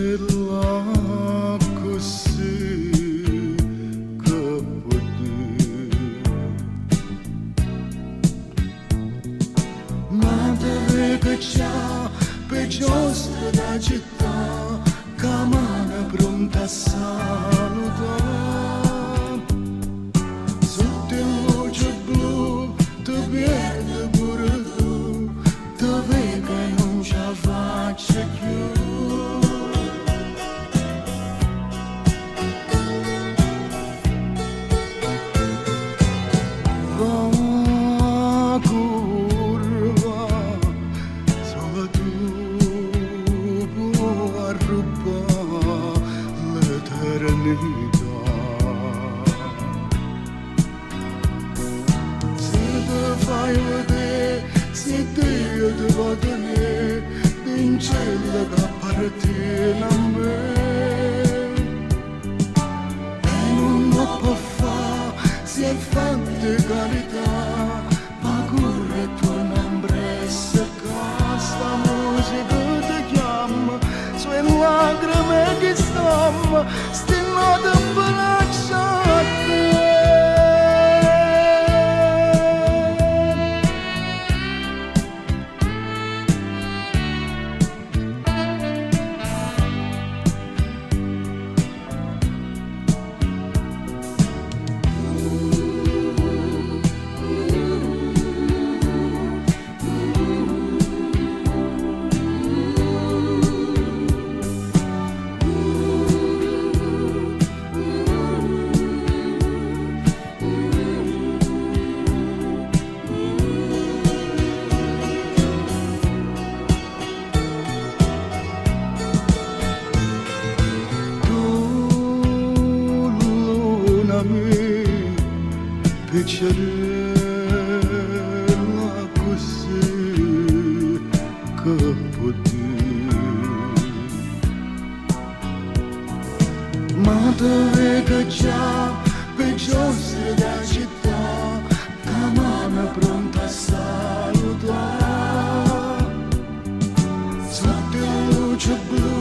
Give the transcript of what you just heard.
vincerla così che poter. Ma dove che c'ha per giostra da città, che mano pronta a salutare. Sotto il luce blu ti pierde pure tu, dove che non ce la faccio più. Se Dio ti va tenere in cielo che appartiene a me, e non può fare se è fatta carità, ma corre torna in bressa sta musica ti chiama, sue lacrime che stanno, sti note bracciate. Piacerella così che poter. Ma dove che c'ha per giostra da città, che mano pronta a salutare. Sotto il luce blu